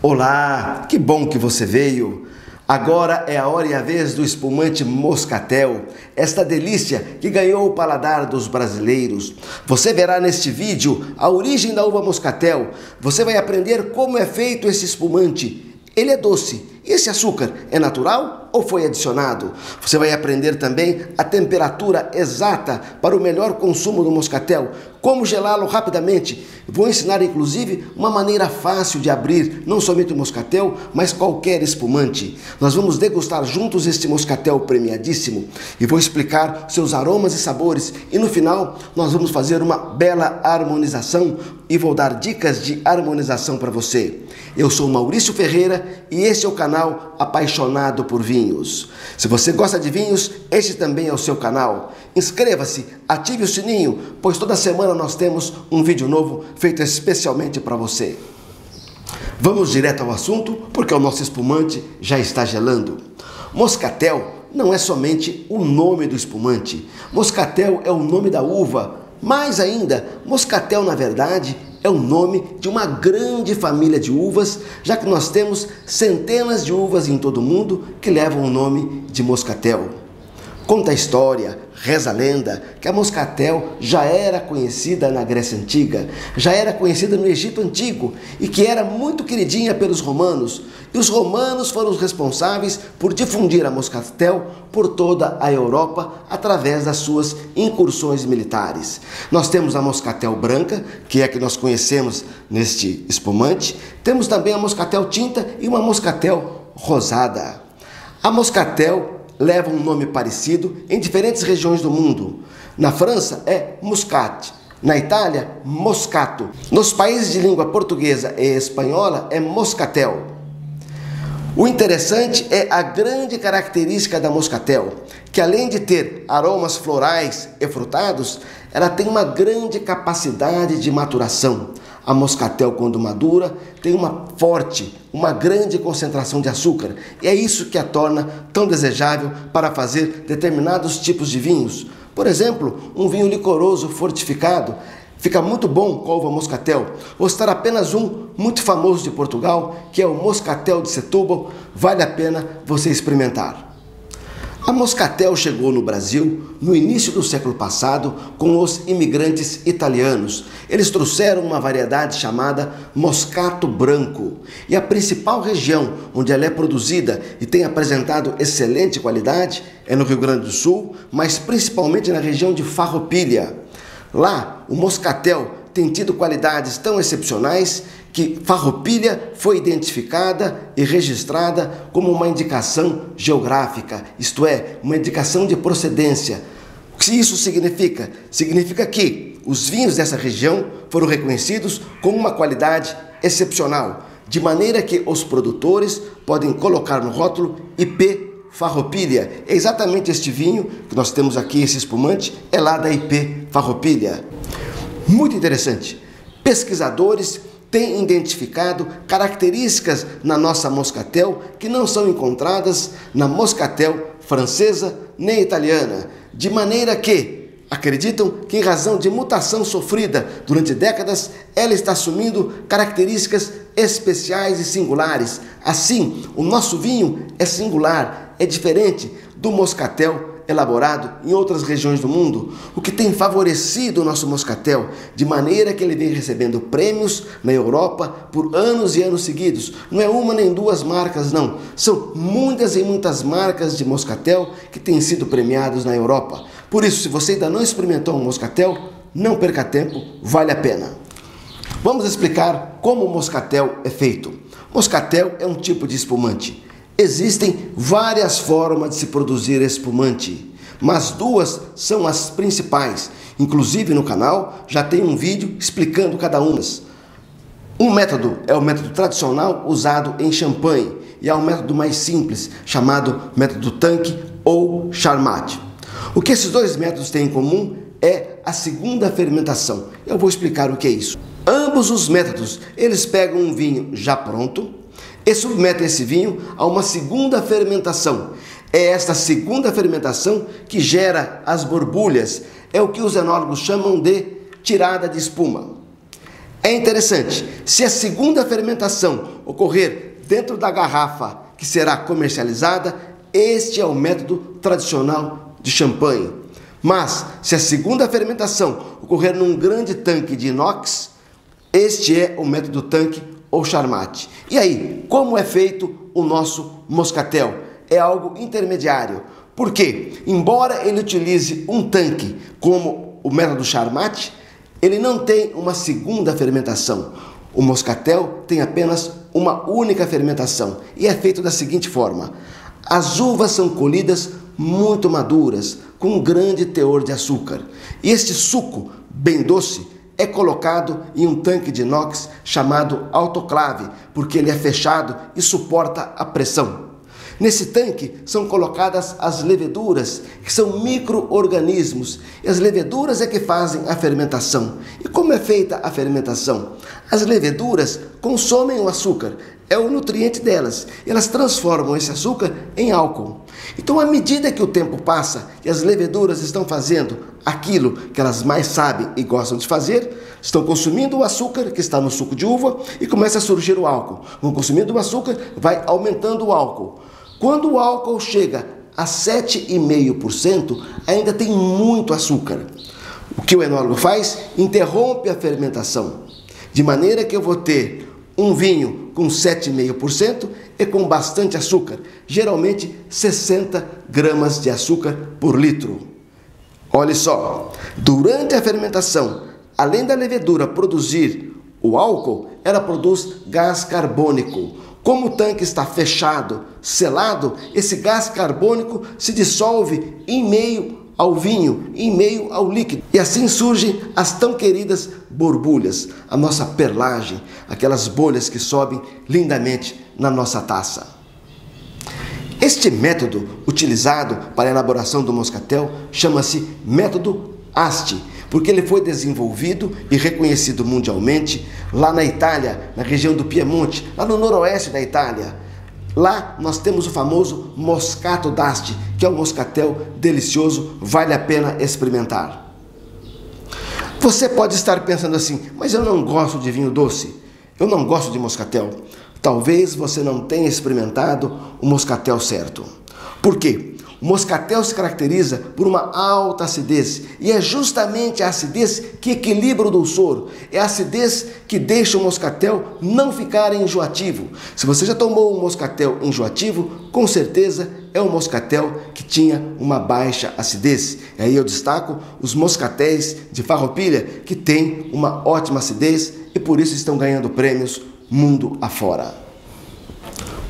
Olá, que bom que você veio! Agora é a hora e a vez do espumante Moscatel, esta delícia que ganhou o paladar dos brasileiros. Você verá neste vídeo a origem da uva Moscatel. Você vai aprender como é feito esse espumante. Ele é doce. E esse açúcar é natural ou foi adicionado? Você vai aprender também a temperatura exata para o melhor consumo do moscatel, como gelá-lo rapidamente. Vou ensinar inclusive uma maneira fácil de abrir não somente o moscatel, mas qualquer espumante. Nós vamos degustar juntos este moscatel premiadíssimo e vou explicar seus aromas e sabores, e no final nós vamos fazer uma bela harmonização e vou dar dicas de harmonização para você. Eu sou Maurício Ferreira e este é o canal Apaixonado por Vinhos. Se você gosta de vinhos, este também é o seu canal. Inscreva-se, ative o sininho, pois toda semana nós temos um vídeo novo feito especialmente para você. Vamos direto ao assunto, porque o nosso espumante já está gelando. Moscatel não é somente o nome do espumante. Moscatel é o nome da uva. Mais ainda, moscatel na verdade é o nome de uma grande família de uvas, já que nós temos centenas de uvas em todo o mundo que levam o nome de moscatel. Conta a história, reza a lenda, que a moscatel já era conhecida na Grécia Antiga, já era conhecida no Egito Antigo e que era muito queridinha pelos romanos. E os romanos foram os responsáveis por difundir a moscatel por toda a Europa através das suas incursões militares. Nós temos a moscatel branca, que é a que nós conhecemos neste espumante. Temos também a moscatel tinta e uma moscatel rosada. A moscatel leva um nome parecido em diferentes regiões do mundo. Na França é Muscat, na Itália, Moscato. Nos países de língua portuguesa e espanhola é Moscatel. O interessante é a grande característica da moscatel, que além de ter aromas florais e frutados, ela tem uma grande capacidade de maturação. A moscatel, quando madura, tem uma grande concentração de açúcar, e é isso que a torna tão desejável para fazer determinados tipos de vinhos. Por exemplo, um vinho licoroso fortificado fica muito bom com a uva moscatel. Vou citar apenas um muito famoso de Portugal, que é o Moscatel de Setúbal. Vale a pena você experimentar. A moscatel chegou no Brasil no início do século passado com os imigrantes italianos. Eles trouxeram uma variedade chamada Moscato Branco. E a principal região onde ela é produzida e tem apresentado excelente qualidade é no Rio Grande do Sul, mas principalmente na região de Farroupilha. Lá, o moscatel tem tido qualidades tão excepcionais que Farroupilha foi identificada e registrada como uma indicação geográfica, isto é, uma indicação de procedência. O que isso significa? Significa que os vinhos dessa região foram reconhecidos com uma qualidade excepcional, de maneira que os produtores podem colocar no rótulo IP Farroupilha. É exatamente este vinho que nós temos aqui, esse espumante, é lá da IP Farroupilha. Muito interessante. Pesquisadores têm identificado características na nossa moscatel que não são encontradas na moscatel francesa nem italiana, de maneira que acreditam que, em razão de mutação sofrida durante décadas, ela está assumindo características especiais e singulares. Assim, o nosso vinho é singular, é diferente do moscatel elaborado em outras regiões do mundo, o que tem favorecido o nosso moscatel, de maneira que ele vem recebendo prêmios na Europa por anos e anos seguidos. Não é uma nem duas marcas, não. São muitas e muitas marcas de moscatel que têm sido premiados na Europa. Por isso, se você ainda não experimentou um moscatel, não perca tempo, vale a pena. Vamos explicar como o moscatel é feito. Moscatel é um tipo de espumante. Existem várias formas de se produzir espumante, mas duas são as principais. Inclusive no canal já tem um vídeo explicando cada uma. Um método é o método tradicional usado em champanhe e há um método mais simples chamado método tanque ou charmat. O que esses dois métodos têm em comum é a segunda fermentação. Eu vou explicar o que é isso. Ambos os métodos, eles pegam um vinho já pronto e submetem esse vinho a uma segunda fermentação. É esta segunda fermentação que gera as borbulhas. É o que os enólogos chamam de tirada de espuma. É interessante, se a segunda fermentação ocorrer dentro da garrafa que será comercializada, este é o método tradicional de champanhe. Mas, se a segunda fermentação ocorrer num grande tanque de inox, este é o método tanque ou charmat. E aí, como é feito o nosso moscatel? É algo intermediário. Por quê? Embora ele utilize um tanque como o método charmat, ele não tem uma segunda fermentação. O moscatel tem apenas uma única fermentação e é feito da seguinte forma. As uvas são colhidas muito maduras, com um grande teor de açúcar. E este suco, bem doce, é colocado em um tanque de inox chamado autoclave, porque ele é fechado e suporta a pressão. Nesse tanque são colocadas as leveduras, que são micro-organismos, e as leveduras é que fazem a fermentação. E como é feita a fermentação? As leveduras consomem o açúcar, é o nutriente delas, e elas transformam esse açúcar em álcool. Então, à medida que o tempo passa e as leveduras estão fazendo aquilo que elas mais sabem e gostam de fazer, estão consumindo o açúcar que está no suco de uva e começa a surgir o álcool. Vão consumindo o açúcar, vai aumentando o álcool. Quando o álcool chega a 7,5%, ainda tem muito açúcar. O que o enólogo faz? Interrompe a fermentação, de maneira que eu vou ter um vinho com 7,5% e com bastante açúcar, geralmente 60 gramas de açúcar por litro. Olha só, durante a fermentação, além da levedura produzir o álcool, ela produz gás carbônico. Como o tanque está fechado, selado, esse gás carbônico se dissolve em meio ao vinho, em meio ao líquido. E assim surgem as tão queridas borbulhas, a nossa perlagem, aquelas bolhas que sobem lindamente na nossa taça. Este método utilizado para a elaboração do moscatel chama-se método Asti, porque ele foi desenvolvido e reconhecido mundialmente lá na Itália, na região do Piemonte, lá no noroeste da Itália. Lá nós temos o famoso Moscato d'Asti, que é um moscatel delicioso, vale a pena experimentar. Você pode estar pensando assim, mas eu não gosto de vinho doce, eu não gosto de moscatel. Talvez você não tenha experimentado o moscatel certo. Por quê? O moscatel se caracteriza por uma alta acidez, e é justamente a acidez que equilibra o dulçor. É a acidez que deixa o moscatel não ficar enjoativo. Se você já tomou um moscatel enjoativo, com certeza é um moscatel que tinha uma baixa acidez. E aí eu destaco os moscatéis de Farroupilha, que têm uma ótima acidez e por isso estão ganhando prêmios mundo afora.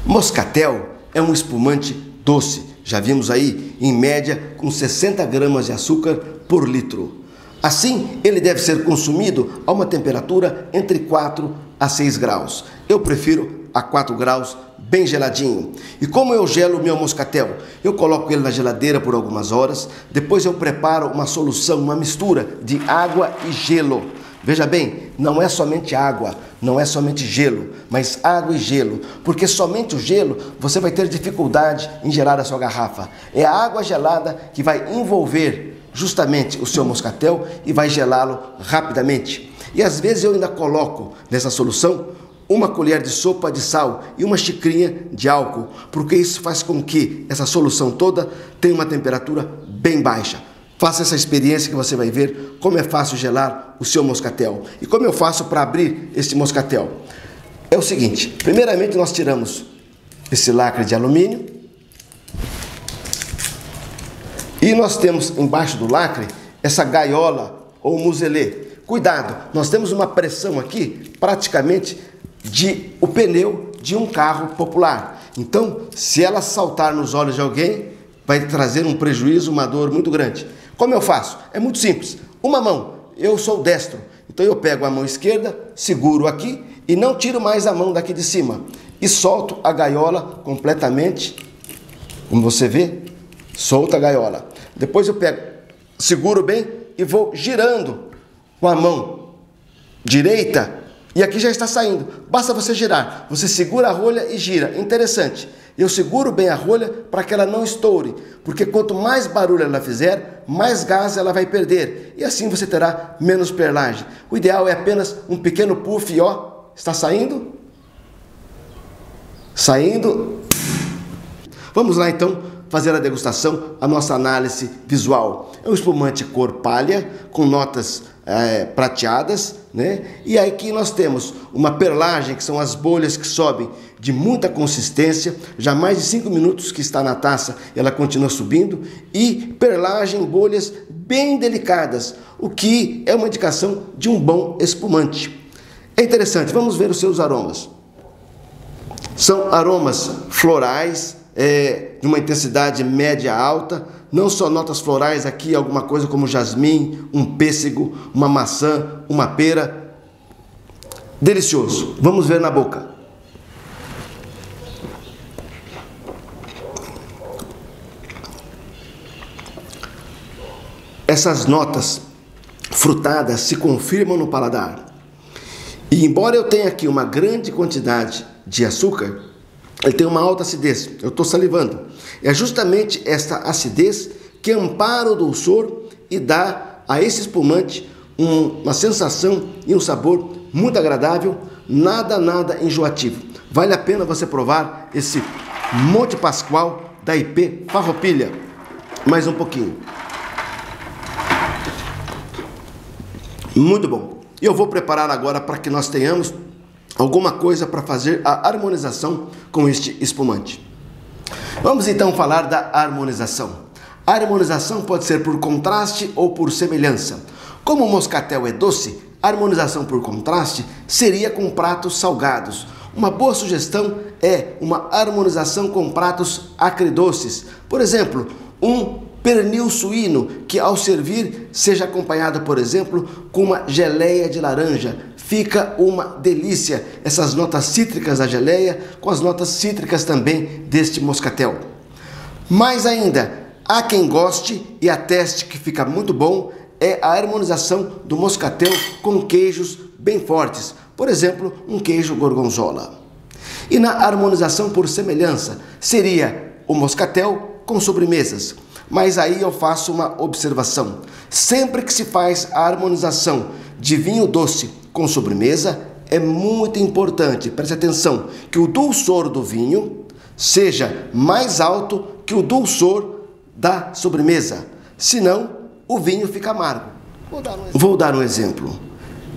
Moscatel é um espumante doce. Já vimos aí, em média, com 60 gramas de açúcar por litro. Assim, ele deve ser consumido a uma temperatura entre 4 a 6 graus. Eu prefiro a 4 graus, bem geladinho. E como eu gelo o meu moscatel? Eu coloco ele na geladeira por algumas horas, depois eu preparo uma solução, uma mistura de água e gelo. Veja bem, não é somente água, não é somente gelo, mas água e gelo, porque somente o gelo você vai ter dificuldade em gelar a sua garrafa. É a água gelada que vai envolver justamente o seu moscatel e vai gelá-lo rapidamente. E às vezes eu ainda coloco nessa solução uma colher de sopa de sal e uma xicrinha de álcool, porque isso faz com que essa solução toda tenha uma temperatura bem baixa. Faça essa experiência que você vai ver como é fácil gelar o seu moscatel. E como eu faço para abrir este moscatel? É o seguinte, primeiramente nós tiramos esse lacre de alumínio. E nós temos embaixo do lacre essa gaiola ou muselê. Cuidado, nós temos uma pressão aqui praticamente de o pneu de um carro popular. Então, se ela saltar nos olhos de alguém, vai trazer um prejuízo, uma dor muito grande. Como eu faço? É muito simples. Uma mão, eu sou destro, então eu pego a mão esquerda, seguro aqui e não tiro mais a mão daqui de cima. E solto a gaiola completamente, como você vê, solta a gaiola. Depois eu pego, seguro bem e vou girando com a mão direita e aqui já está saindo. Basta você girar, você segura a rolha e gira. Interessante. Eu seguro bem a rolha para que ela não estoure, porque quanto mais barulho ela fizer, mais gás ela vai perder, e assim você terá menos perlagem. O ideal é apenas um pequeno puff, ó, está saindo? Saindo. Vamos lá então fazer a degustação, a nossa análise visual. É um espumante cor palha, com notas prateadas, né? E aqui nós temos uma perlagem, que são as bolhas que sobem de muita consistência, já mais de 5 minutos que está na taça, ela continua subindo, e perlagem, bolhas bem delicadas, o que é uma indicação de um bom espumante. É interessante, vamos ver os seus aromas. São aromas florais, de uma intensidade média alta, não só notas florais aqui, alguma coisa como jasmim, um pêssego, uma maçã, uma pera. Delicioso. Vamos ver na boca. Essas notas frutadas se confirmam no paladar. E embora eu tenha aqui uma grande quantidade de açúcar, ele tem uma alta acidez, eu estou salivando. É justamente esta acidez que ampara o dulçor e dá a esse espumante uma sensação e um sabor muito agradável, nada enjoativo. Vale a pena você provar esse Monte Pascoal da IP Farroupilha. Mais um pouquinho. Muito bom. E eu vou preparar agora para que nós tenhamos alguma coisa para fazer a harmonização com este espumante. Vamos então falar da harmonização. A harmonização pode ser por contraste ou por semelhança. Como o moscatel é doce, a harmonização por contraste seria com pratos salgados. Uma boa sugestão é uma harmonização com pratos acridoces. Por exemplo, um pernil suíno, que ao servir seja acompanhado, por exemplo, com uma geleia de laranja. Fica uma delícia, essas notas cítricas da geleia com as notas cítricas também deste moscatel. Mais ainda, há quem goste e ateste que fica muito bom, é a harmonização do moscatel com queijos bem fortes, por exemplo, um queijo gorgonzola. E na harmonização por semelhança, seria o moscatel com sobremesas. Mas aí eu faço uma observação. Sempre que se faz a harmonização de vinho doce com sobremesa, é muito importante, preste atenção, que o dulçor do vinho seja mais alto que o dulçor da sobremesa. Senão, o vinho fica amargo. Vou dar um exemplo.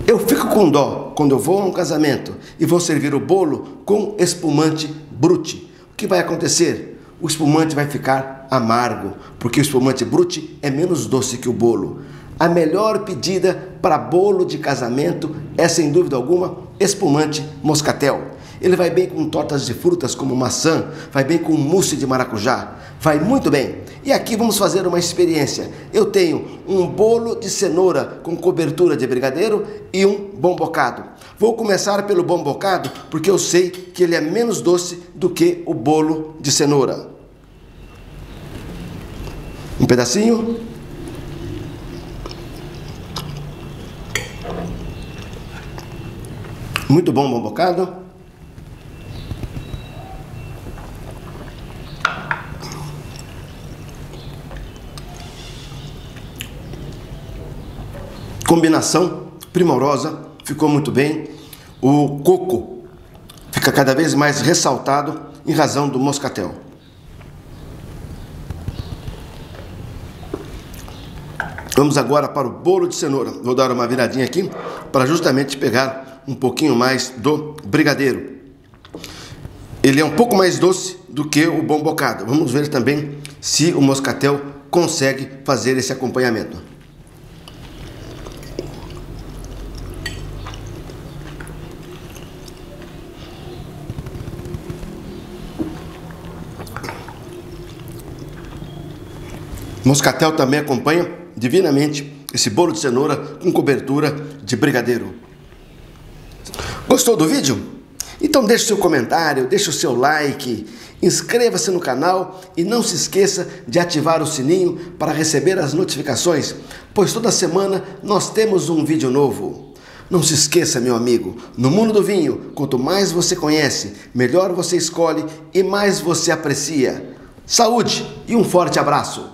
Eu fico com dó quando eu vou a um casamento e vou servir o bolo com espumante Brut. O que vai acontecer? O espumante vai ficar amargo, porque o espumante Brut é menos doce que o bolo. A melhor pedida para bolo de casamento é, sem dúvida alguma, espumante moscatel. Ele vai bem com tortas de frutas como maçã, vai bem com mousse de maracujá, vai muito bem. E aqui vamos fazer uma experiência. Eu tenho um bolo de cenoura com cobertura de brigadeiro e um bom bocado. Vou começar pelo bom bocado porque eu sei que ele é menos doce do que o bolo de cenoura. Um pedacinho. Muito bom, bom bocado. Combinação primorosa, ficou muito bem. O coco fica cada vez mais ressaltado em razão do moscatel. Vamos agora para o bolo de cenoura. Vou dar uma viradinha aqui para justamente pegar um pouquinho mais do brigadeiro. Ele é um pouco mais doce do que o bom bocado. Vamos ver também se o moscatel consegue fazer esse acompanhamento. Moscatel também acompanha divinamente esse bolo de cenoura com cobertura de brigadeiro. Gostou do vídeo? Então deixe seu comentário, deixe o seu like, inscreva-se no canal e não se esqueça de ativar o sininho para receber as notificações, pois toda semana nós temos um vídeo novo. Não se esqueça, meu amigo, no mundo do vinho, quanto mais você conhece, melhor você escolhe e mais você aprecia. Saúde e um forte abraço!